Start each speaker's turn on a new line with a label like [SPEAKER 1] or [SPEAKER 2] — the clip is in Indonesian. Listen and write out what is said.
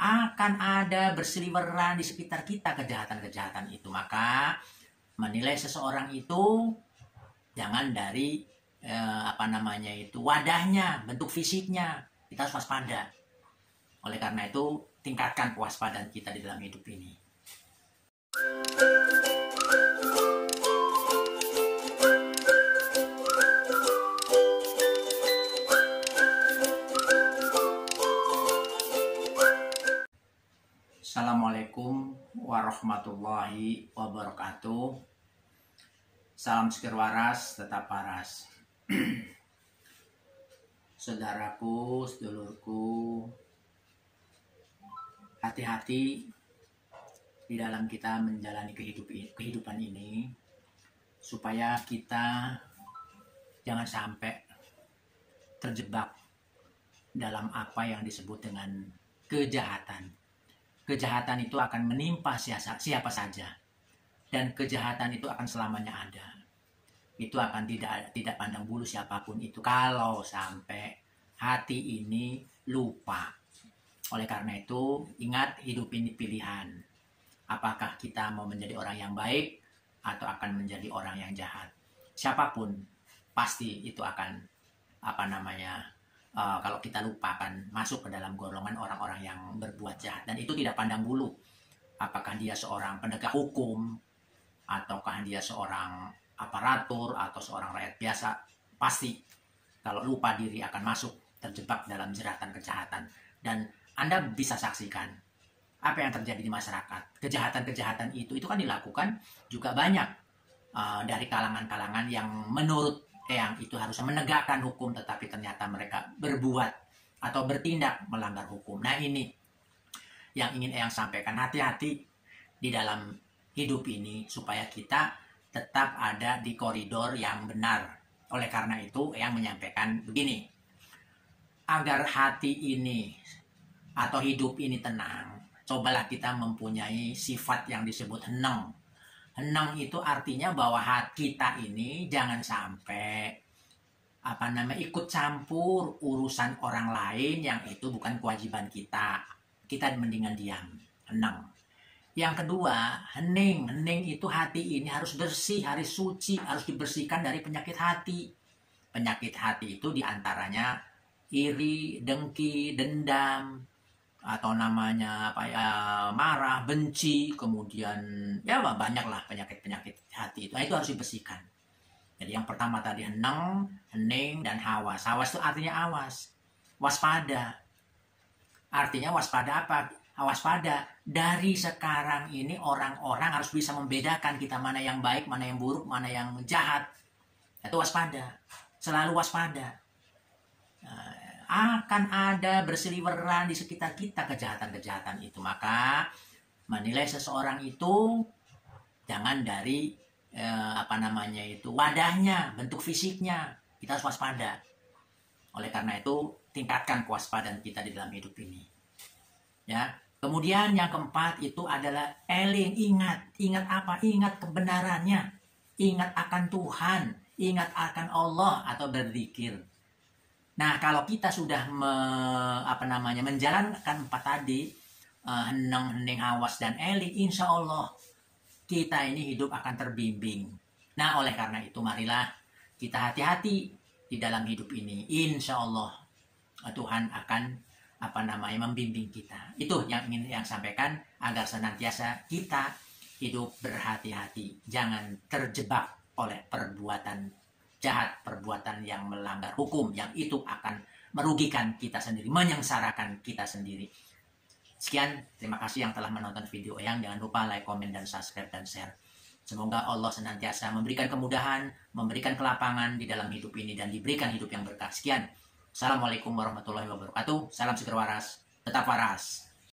[SPEAKER 1] akan ada berseliweran di sekitar kita kejahatan-kejahatan itu. Maka menilai seseorang itu jangan dari wadahnya, bentuk fisiknya. Kita harus waspada. Oleh karena itu, tingkatkan kewaspadaan kita di dalam hidup ini. Assalamualaikum warahmatullahi wabarakatuh. Salam sekir waras, tetap waras. Saudaraku, sedulurku, hati-hati di dalam kita menjalani kehidupan ini, supaya kita jangan sampai terjebak dalam apa yang disebut dengan kejahatan. Kejahatan itu akan menimpa siapa saja, dan kejahatan itu akan selamanya ada. Itu akan tidak pandang bulu siapapun itu, kalau sampai hati ini lupa. Oleh karena itu, ingat, hidup ini pilihan. Apakah kita mau menjadi orang yang baik atau akan menjadi orang yang jahat? Siapapun pasti itu akan kalau kita lupa akan masuk ke dalam golongan orang-orang yang berbuat jahat. Dan itu tidak pandang bulu. Apakah dia seorang penegak hukum, ataukah dia seorang aparatur, atau seorang rakyat biasa. Pasti kalau lupa diri akan masuk, terjebak dalam jeratan kejahatan. Dan Anda bisa saksikan apa yang terjadi di masyarakat. Kejahatan-kejahatan itu kan dilakukan juga banyak dari kalangan-kalangan yang menurut yang itu harusnya menegakkan hukum, tetapi ternyata mereka berbuat atau bertindak melanggar hukum. Nah, ini yang ingin Eyang sampaikan. Hati-hati di dalam hidup ini supaya kita tetap ada di koridor yang benar. Oleh karena itu Eyang menyampaikan begini, agar hati ini atau hidup ini tenang, cobalah kita mempunyai sifat yang disebut heneng. Heneng itu artinya bahwa hati kita ini jangan sampai ikut campur urusan orang lain yang itu bukan kewajiban kita. Kita mendingan diam, heneng. Yang kedua, hening. Hening itu hati ini harus bersih, harus suci, harus dibersihkan dari penyakit hati. Penyakit hati itu diantaranya iri, dengki, dendam, atau marah, benci, kemudian banyaklah penyakit-penyakit hati itu. Nah, itu harus dibersihkan. Jadi yang pertama tadi heneng, hening, dan hawas. Hawas itu artinya awas, waspada. Artinya waspada apa? Waspada. Dari sekarang ini orang-orang harus bisa membedakan kita mana yang baik, mana yang buruk, mana yang jahat. Itu waspada. Selalu waspada. Akan ada berseliweran di sekitar kita kejahatan-kejahatan itu. Maka menilai seseorang itu jangan dari wadahnya, bentuk fisiknya. Kita harus waspada. Oleh karena itu, tingkatkan kewaspadaan kita di dalam hidup ini. Ya. Kemudian yang keempat itu adalah eling, ingat. Ingat apa? Ingat kebenarannya. Ingat akan Tuhan, ingat akan Allah, atau berzikir. Nah, kalau kita sudah menjalankan empat tadi, heneng, hening, hawas, dan eling, insya Allah kita ini hidup akan terbimbing. Nah, oleh karena itu marilah kita hati-hati di dalam hidup ini. Insya Allah Tuhan akan membimbing kita. Itu yang ingin yang sampaikan, agar senantiasa kita hidup berhati-hati, jangan terjebak oleh perbuatan jahat, perbuatan yang melanggar hukum, yang itu akan merugikan kita sendiri, menyengsarakan kita sendiri. Sekian, terima kasih yang telah menonton video Eyang. Jangan lupa like, komen, dan subscribe, dan share. Semoga Allah senantiasa memberikan kemudahan, memberikan kelapangan di dalam hidup ini, dan diberikan hidup yang berkah. Sekian. Assalamualaikum warahmatullahi wabarakatuh. Salam seger waras, tetap waras.